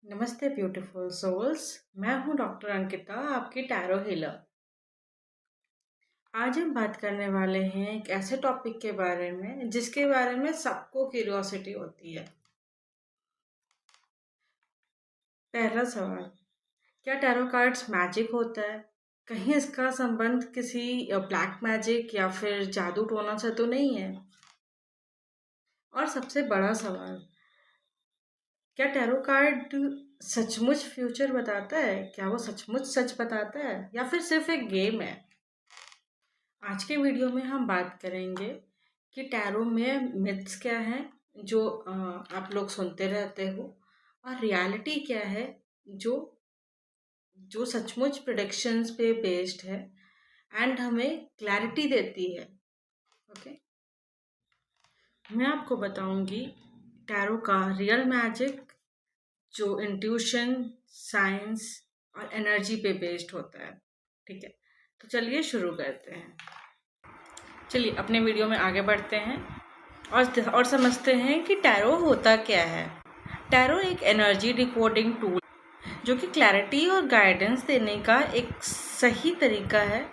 नमस्ते beautiful souls. मैं हूं डॉक्टर अंकिता, आपकी टैरो हीलर। आज हम बात करने वाले हैं एक ऐसे टॉपिक के बारे में जिसके बारे में सबको क्यूरियोसिटी होती है। पहला सवाल, क्या टैरो कार्ड्स मैजिक होता है? कहीं इसका संबंध किसी ब्लैक मैजिक या फिर जादू टोना से तो नहीं है? और सबसे बड़ा सवाल, क्या टैरो कार्ड सचमुच फ्यूचर बताता है? क्या वो सचमुच सच बताता है या फिर सिर्फ एक गेम है? आज के वीडियो में हम बात करेंगे कि टैरो में मिथ्स क्या हैं जो आप लोग सुनते रहते हो, और रियलिटी क्या है जो जो सचमुच प्रेडिक्शंस पे बेस्ड है एंड हमें क्लैरिटी देती है। ओके, मैं आपको बताऊंगी टैरो का रियल मैजिक जो इंट्यूशन, साइंस और एनर्जी पे बेस्ड होता है। ठीक है, तो चलिए शुरू करते हैं। चलिए अपने वीडियो में आगे बढ़ते हैं और समझते हैं कि टैरो होता क्या है। टैरो एक एनर्जी डिकोडिंग टूल जो कि क्लैरिटी और गाइडेंस देने का एक सही तरीका है,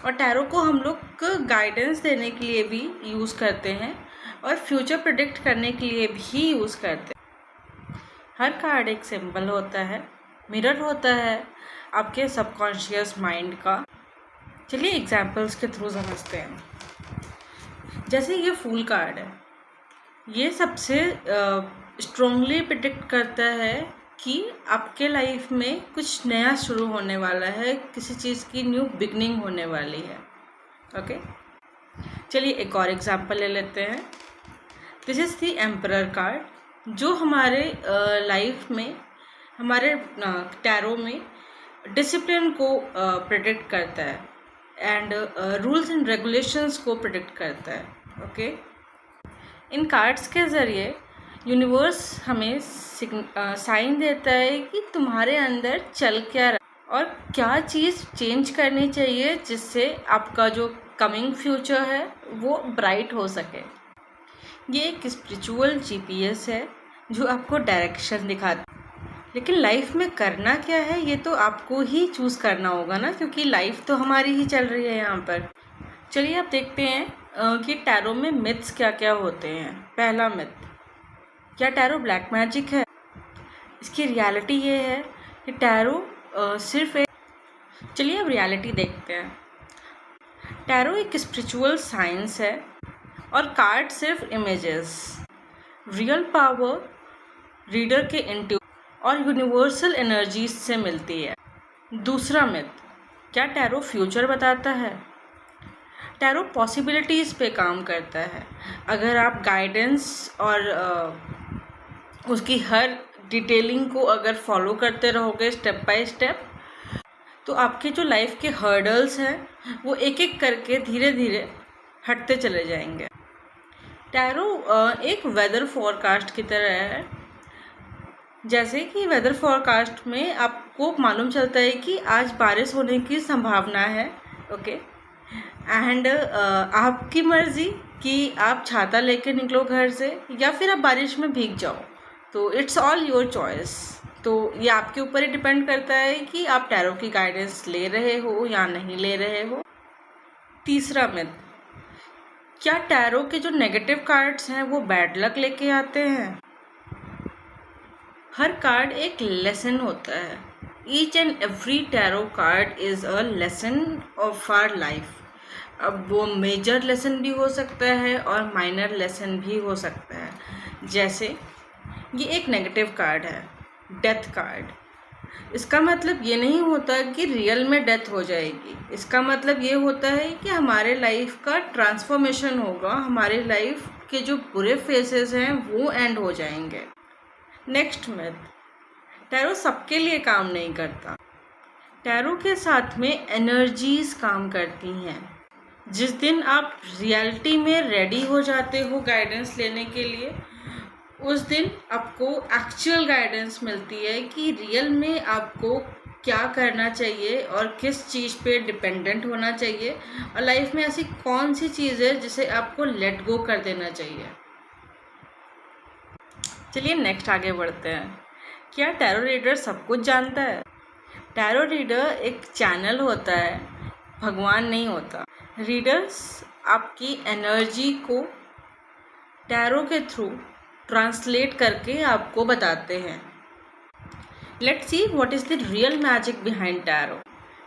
और टैरो को हम लोग गाइडेंस देने के लिए भी यूज़ करते हैं और फ्यूचर प्रेडिक्ट करने के लिए भी यूज़ करते हैं। हर कार्ड एक सिंबल होता है, मिरर होता है आपके सबकॉन्शियस माइंड का। चलिए एग्जाम्पल्स के थ्रू समझते हैं। जैसे ये फूल कार्ड है, ये सबसे स्ट्रोंगली प्रिडिक्ट करता है कि आपके लाइफ में कुछ नया शुरू होने वाला है, किसी चीज़ की न्यू बिगनिंग होने वाली है। ओके, चलिए एक और एग्जांपल ले लेते हैं। This is the emperor card जो हमारे लाइफ में, हमारे टैरो में डिसिप्लिन को प्रिडिक्ट करता है एंड रूल्स एंड रेगुलेशंस को प्रिडिक्ट करता है। ओके, इन कार्ड्स के ज़रिए यूनिवर्स हमें साइन देता है कि तुम्हारे अंदर चल क्या रहा और क्या चीज़ चेंज करनी चाहिए जिससे आपका जो कमिंग फ्यूचर है वो ब्राइट हो सके। ये एक स्पिरिचुअल जीपीएस है जो आपको डायरेक्शन दिखाता है। लेकिन लाइफ में करना क्या है ये तो आपको ही चूज़ करना होगा ना, क्योंकि लाइफ तो हमारी ही चल रही है यहाँ पर। चलिए आप देखते हैं कि टैरो में मिथ्स क्या क्या होते हैं। पहला मिथ, क्या टैरो ब्लैक मैजिक है? इसकी रियलिटी ये है कि टैरो सिर्फ एक, चलिए अब रियलिटी देखते हैं। टैरो एक स्पिरिचुअल साइंस है और कार्ड सिर्फ इमेजेस। रियल पावर रीडर के इंट्यूशन और यूनिवर्सल एनर्जीज से मिलती है। दूसरा मिथ, क्या टैरो फ्यूचर बताता है? टैरो पॉसिबिलिटीज़ पे काम करता है। अगर आप गाइडेंस और उसकी हर डिटेलिंग को अगर फॉलो करते रहोगे स्टेप बाय स्टेप, तो आपके जो लाइफ के हर्डल्स हैं वो एक एक करके धीरे धीरे हटते चले जाएंगे। टैरो एक वेदर फोरकास्ट की तरह है। जैसे कि वेदर फोरकास्ट में आपको मालूम चलता है कि आज बारिश होने की संभावना है। ओके, एंड आपकी मर्ज़ी कि आप छाता लेके निकलो घर से या फिर आप बारिश में भीग जाओ, तो इट्स ऑल योर चॉइस। तो ये आपके ऊपर ही डिपेंड करता है कि आप टैरो की गाइडेंस ले रहे हो या नहीं ले रहे हो। तीसरा मिथ, क्या टैरो के जो नेगेटिव कार्ड्स हैं वो बैड लक लेके आते हैं? हर कार्ड एक लेसन होता है। Each and every tarot card is a lesson of our life. अब वो मेजर लेसन भी हो सकता है और माइनर लेसन भी हो सकता है। जैसे ये एक नेगेटिव कार्ड है, डेथ कार्ड। इसका मतलब ये नहीं होता कि रियल में डेथ हो जाएगी। इसका मतलब ये होता है कि हमारे लाइफ का ट्रांसफॉर्मेशन होगा, हमारे लाइफ के जो बुरे फेसेस हैं वो एंड हो जाएंगे। नेक्स्ट मिथ, टैरो सबके लिए काम नहीं करता। टैरो के साथ में एनर्जीज काम करती हैं। जिस दिन आप रियलिटी में रेडी हो जाते हो गाइडेंस लेने के लिए, उस दिन आपको एक्चुअल गाइडेंस मिलती है कि रियल में आपको क्या करना चाहिए और किस चीज़ पे डिपेंडेंट होना चाहिए, और लाइफ में ऐसी कौन सी चीज़ है जिसे आपको लेट गो कर देना चाहिए। चलिए नेक्स्ट आगे बढ़ते हैं। क्या टैरो रीडर सब कुछ जानता है? टैरो रीडर एक चैनल होता है, भगवान नहीं होता। रीडर्स आपकी एनर्जी को टैरो के थ्रू ट्रांसलेट करके आपको बताते हैं। Let's see what is the real magic behind tarot.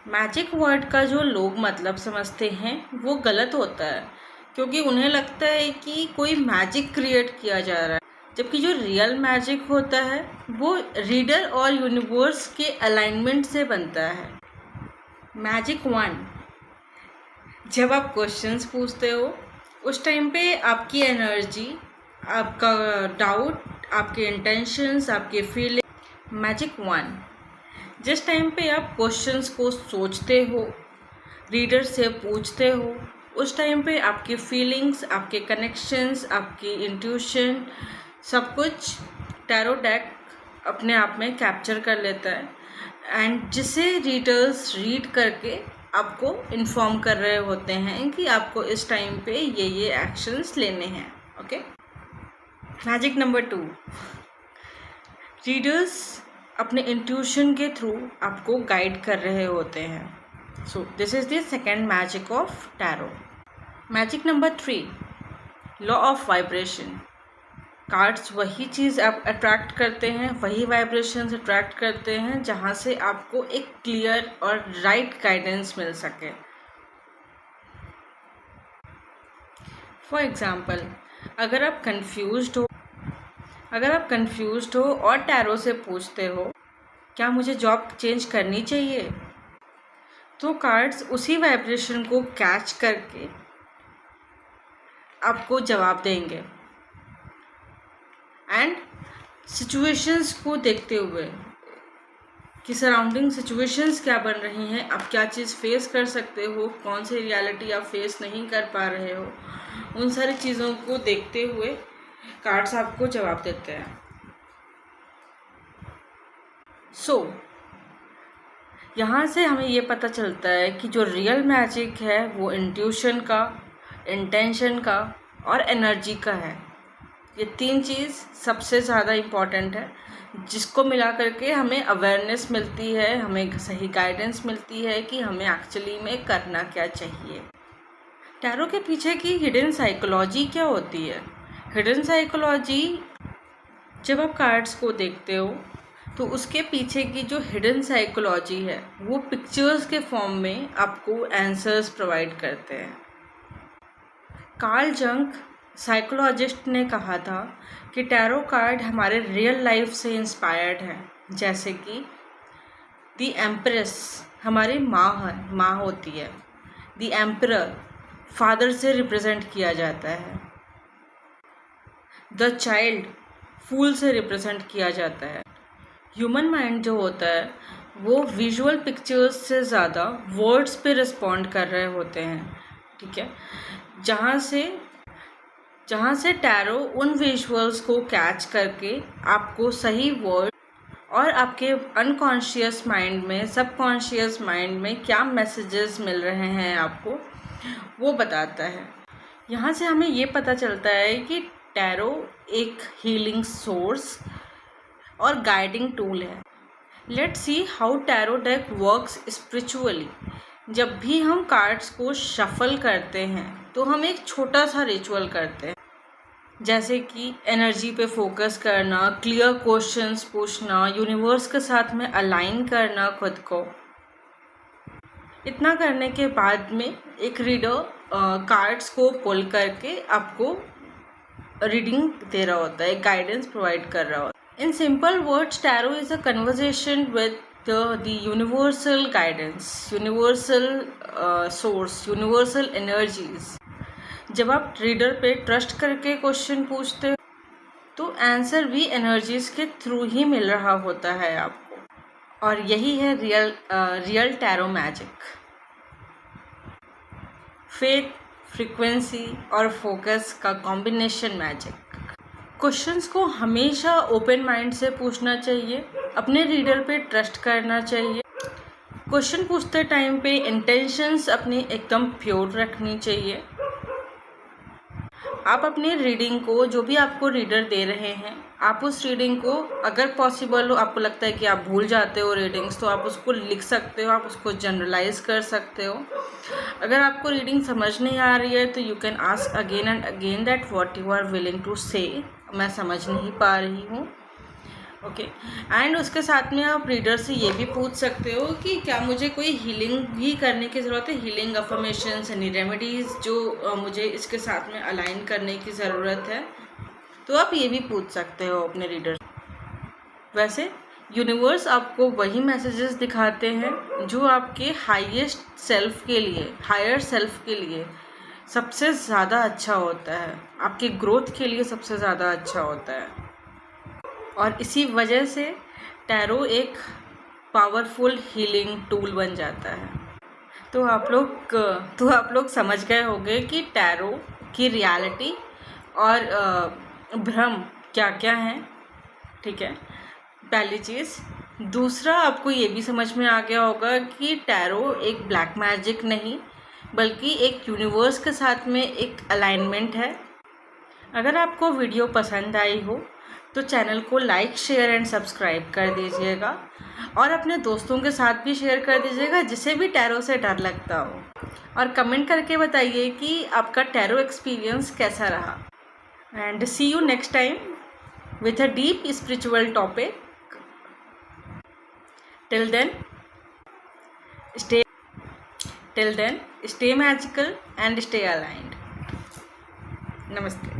Magic word का जो लोग मतलब समझते हैं वो गलत होता है, क्योंकि उन्हें लगता है कि कोई मैजिक क्रिएट किया जा रहा है, जबकि जो रियल मैजिक होता है वो रीडर और यूनिवर्स के अलाइनमेंट से बनता है। मैजिक 1, जब आप क्वेश्चंस पूछते हो उस टाइम पे आपकी एनर्जी, आपका डाउट, आपके इंटेंशंस, आपके फीलिंग। मैजिक 1, जिस टाइम पे आप क्वेश्चंस को सोचते हो, रीडर से पूछते हो, उस टाइम पे आपकी फीलिंग्स, आपके कनेक्शंस, आपकी इंट्यूशन, सब कुछ टैरो डेक अपने आप में कैप्चर कर लेता है एंड जिसे रीडर्स रीड करके आपको इन्फॉर्म कर रहे होते हैं कि आपको इस टाइम पे ये एक्शंस लेने हैं। ओके। मैजिक नंबर 2, रीडर्स अपने इंट्यूशन के थ्रू आपको गाइड कर रहे होते हैं। So this is the second magic of tarot. Magic number 3, law of vibration. Cards वही चीज़ आप अट्रैक्ट करते हैं, वही वाइब्रेशंस अट्रैक्ट करते हैं जहाँ से आपको एक क्लियर और राइट गाइडेंस मिल सके। फॉर एग्ज़ाम्पल, अगर आप कंफ्यूज्ड हो और टैरो से पूछते हो क्या मुझे जॉब चेंज करनी चाहिए, तो कार्ड्स उसी वाइब्रेशन को कैच करके आपको जवाब देंगे एंड सिचुएशंस को देखते हुए कि सराउंडिंग सिचुएशंस क्या बन रही हैं, आप क्या चीज़ फेस कर सकते हो, कौन सी रियलिटी आप फेस नहीं कर पा रहे हो, उन सारी चीज़ों को देखते हुए कार्ड्स आपको जवाब देते हैं। यहाँ से हमें ये पता चलता है कि जो रियल मैजिक है वो इंट्यूशन का, इंटेंशन का और एनर्जी का है। ये 3 चीज़ सबसे ज़्यादा इम्पॉर्टेंट है, जिसको मिला करके हमें अवेयरनेस मिलती है, हमें सही गाइडेंस मिलती है कि हमें एक्चुअली में करना क्या चाहिए। टैरो के पीछे की हिडन साइकोलॉजी क्या होती है? हिडन साइकोलॉजी, जब आप कार्ड्स को देखते हो तो उसके पीछे की जो हिडन साइकोलॉजी है वो पिक्चर्स के फॉर्म में आपको आंसर्स प्रोवाइड करते हैं। कार्ल जंग साइकोलॉजिस्ट ने कहा था कि टैरो कार्ड हमारे रियल लाइफ से इंस्पायर्ड है, जैसे कि द एम्प्रेस हमारी माँ होती है, द एम्परर फादर से रिप्रेजेंट किया जाता है, द चाइल्ड फूल से रिप्रेजेंट किया जाता है। ह्यूमन माइंड जो होता है वो विजुअल पिक्चर्स से ज़्यादा वर्ड्स पे रिस्पॉन्ड कर रहे होते हैं, ठीक है। जहाँ से टैरो उन विजुअल्स को कैच करके आपको सही वर्ड और आपके अनकॉन्शियस माइंड में, सबकॉन्शियस माइंड में क्या मैसेजेस मिल रहे हैं आपको, वो बताता है। यहाँ से हमें ये पता चलता है कि टैरो एक हीलिंग सोर्स और गाइडिंग टूल है। Let's see how tarot deck works spiritually. जब भी हम कार्ड्स को शफल करते हैं तो हम एक छोटा सा रिचुअल करते हैं, जैसे कि एनर्जी पे फोकस करना, क्लियर क्वेश्चंस पूछना, यूनिवर्स के साथ में अलाइन करना खुद को। इतना करने के बाद में एक रीडर कार्ड्स को पुल करके आपको रीडिंग दे रहा होता है, गाइडेंस प्रोवाइड कर रहा होता है। In simple words, tarot is a conversation with the universal guidance, universal source, universal energies. जब आप रीडर पे ट्रस्ट करके क्वेश्चन पूछते हो तो आंसर भी एनर्जीज के थ्रू ही मिल रहा होता है आपको, और यही है real tarot magic. Faith, frequency और फोकस का कॉम्बिनेशन मैजिक। क्वेश्चंस को हमेशा ओपन माइंड से पूछना चाहिए, अपने रीडर पे ट्रस्ट करना चाहिए। क्वेश्चन पूछते टाइम पे इंटेंशंस अपनी एकदम प्योर रखनी चाहिए। आप अपनी रीडिंग को, जो भी आपको रीडर दे रहे हैं, आप उस रीडिंग को अगर पॉसिबल हो, आपको लगता है कि आप भूल जाते हो रीडिंग्स, तो आप उसको लिख सकते हो, आप उसको जनरलाइज कर सकते हो। अगर आपको रीडिंग समझ नहीं आ रही है तो you can ask again and again that what you are willing to say, मैं समझ नहीं पा रही हूँ। ओके, एंड उसके साथ में आप रीडर से ये भी पूछ सकते हो कि क्या मुझे कोई हीलिंग भी करने की ज़रूरत है, हीलिंग अफर्मेशंस एंड रेमेडीज़ जो मुझे इसके साथ में अलाइन करने की ज़रूरत है, तो आप ये भी पूछ सकते हो अपने रीडर। वैसे यूनिवर्स आपको वही मैसेजेस दिखाते हैं जो आपके हाईएस्ट सेल्फ के लिए, हायर सेल्फ के लिए सबसे ज़्यादा अच्छा होता है, आपकी ग्रोथ के लिए सबसे ज़्यादा अच्छा होता है। और इसी वजह से टैरो एक पावरफुल हीलिंग टूल बन जाता है। तो आप लोग समझ गए होंगे कि टैरो की रियलिटी और भ्रम क्या क्या हैं, ठीक है, पहली चीज़। दूसरा, आपको ये भी समझ में आ गया होगा कि टैरो एक ब्लैक मैजिक नहीं, बल्कि एक यूनिवर्स के साथ में एक अलाइनमेंट है। अगर आपको वीडियो पसंद आई हो तो चैनल को लाइक, शेयर एंड सब्सक्राइब कर दीजिएगा, और अपने दोस्तों के साथ भी शेयर कर दीजिएगा जिसे भी टैरो से डर लगता हो, और कमेंट करके बताइए कि आपका टैरो एक्सपीरियंस कैसा रहा। And see you next time with a deep spiritual topic. Till then, stay till then, stay magical and stay aligned. Namaste.